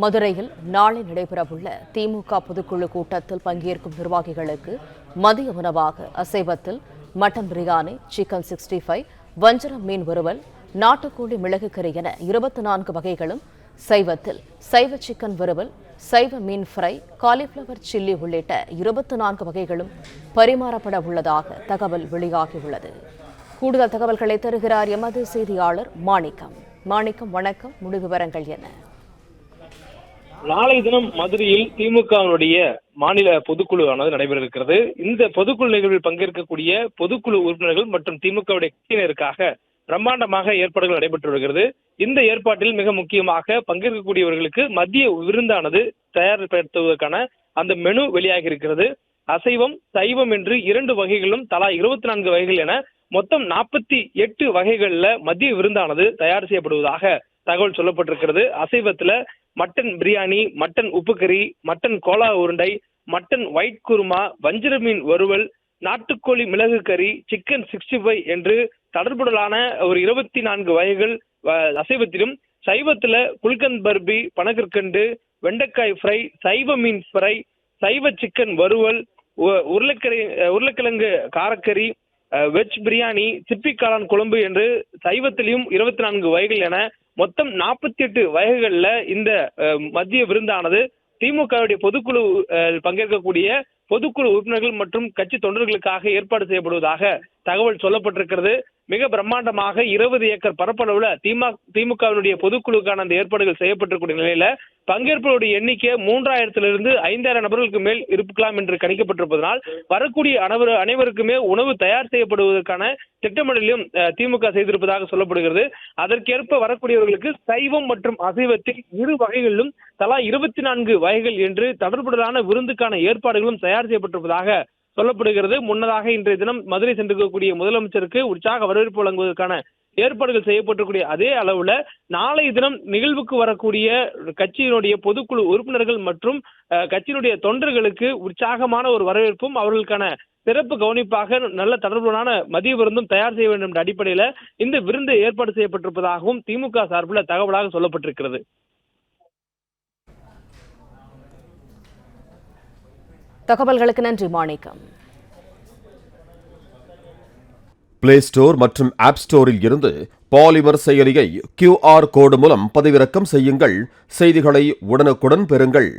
மதுரையில் நாளை நடைபெறவுள்ள திமுக பொதுக்குழு கூட்டத்தில் பங்கேற்கும் நிர்வாகிகளுக்கு மதிய உணவாக அசைவத்தில் மட்டன் பிரியாணி, சிக்கன் 65, வஞ்சரம் மீன் வறுவல், நாட்டுக்கோழி மிளகு கறி என 24 வகைகளும், சைவத்தில் சைவ சிக்கன் வறுவல், சைவ மீன் ஃப்ரை, காலிஃபிளவர் சில்லி உள்ளிட்ட 24 வகைகளும் பரிமாறப்பட உள்ளதாக தகவல் வெளியாகியுள்ளது. கூடுதல் தகவல்களை தருகிறார் எமது செய்தியாளர் மாணிக்கம். வணக்கம். முழு விவரங்கள் என்ன? நாளை தினம் மதுரையில் திமுகவினுடைய மாநில பொதுக்குழு ஆனது நடைபெற இருக்கிறது. இந்த பொதுக்குழு நிகழ்வில் பங்கேற்கக்கூடிய பொதுக்குழு உறுப்பினர்கள் மற்றும் திமுகவுடைய கட்சியினருக்காக பிரம்மாண்டமாக ஏற்பாடுகள் நடைபெற்று வருகிறது. இந்த ஏற்பாட்டில் மிக முக்கியமாக பங்கேற்கக்கூடியவர்களுக்கு மதிய விருந்தானது தயார்படுத்துவதற்கான அந்த மெனு வெளியாகி இருக்கிறது. அசைவம், சைவம் என்று 2 வகைகளும் தலா 24 வகைகள் என மொத்தம் 48 வகைகள்ல மதிய விருந்தானது தயார் செய்யப்படுவதாக தகவல் சொல்லப்பட்டிருக்கிறது. அசைவத்துல மட்டன் பிரியாணி, மட்டன் உப்புக்கறி, மட்டன் கோலா உருண்டை, மட்டன் ஒயிட் குருமா, வஞ்சர மீன் வறுவல், நாட்டுக்கோழி மிளகு கறி, சிக்கன் 65 என்று தொடர்புடலான ஒரு 24 வகைகள் அசைவத்திலும், சைவத்துல குல்கந்த் பர்பி, பனகற்கண்டு, வெண்டைக்காய் ஃப்ரை, சைவ மீன் ஃப்ரை, சைவ சிக்கன் வறுவல், உருளைக்கிழங்கு காரக்கறி, வெஜ் பிரியாணி, சிப்பி காளான் குழம்பு என்று சைவத்திலையும் 24 வகைகள் என மொத்தம் 48 வகைகள்ல இந்த மதிய விருந்தானது திமுகவுடைய பொதுக்குழு பங்கேற்கக்கூடிய பொதுக்குழு உறுப்பினர்கள் மற்றும் கட்சி தொண்டர்களுக்காக ஏற்பாடு செய்யப்படுவதாக தகவல் சொல்லப்பட்டிருக்கிறது. மிக பிரம்மாண்டமாக 20 ஏக்கர் பரப்பளவுல திமுகவினுடைய பொதுக்குழுக்கான அந்த ஏற்பாடுகள் செய்யப்பட்டிருக்கூடிய நிலையில பங்கேற்பவருடைய எண்ணிக்கை 3000 5000 நபர்களுக்கு மேல் இருக்கலாம் என்று கணிக்கப்பட்டிருப்பதனால் வரக்கூடிய அனைவருக்குமே உணவு தயார் செய்யப்படுவதற்கான திட்டமிடலையும் திமுக செய்திருப்பதாக சொல்லப்படுகிறது. அதற்கேற்ப வரக்கூடியவர்களுக்கு சைவம் மற்றும் அசைவத்தில் 2 வகைகளிலும் தலா 24 வகைகள் என்று தொடர்புடலான விருந்துக்கான ஏற்பாடுகளும் தயார் செய்யப்பட்டிருப்பதாக சொல்லப்படுகிறது. முன்னதாக இன்றைய தினம் மதுரை சென்றிருக்கக்கூடிய முதலமைச்சருக்கு உற்சாக வரவேற்பு வழங்குவதற்கான ஏற்பாடுகள் செய்யப்பட்டிருக்கூடிய அதே அளவுல நாளைய தினம் நிகழ்வுக்கு வரக்கூடிய கட்சியினுடைய பொதுக்குழு உறுப்பினர்கள் மற்றும் கட்சியினுடைய தொண்டர்களுக்கு உற்சாகமான ஒரு வரவேற்பும் அவர்களுக்கான சிறப்பு கவனிப்பாக நல்ல தொடர்புடனான மதிய விருந்தும் தயார் செய்ய வேண்டும் என்ற அடிப்படையில இந்த விருந்து ஏற்பாடு செய்யப்பட்டிருப்பதாகவும் திமுக சார்பில் தகவலாக சொல்லப்பட்டிருக்கிறது. தகவல்களுக்கு நன்றி மாணிக்கம். பிளே ஸ்டோர் மற்றும் ஆப் ஸ்டோரில் இருந்து பாலிமர் செயலியை QR கோடு மூலம் பதிவிறக்கம் செய்யுங்கள். செய்திகளை உடனுக்குடன் பெறுங்கள்.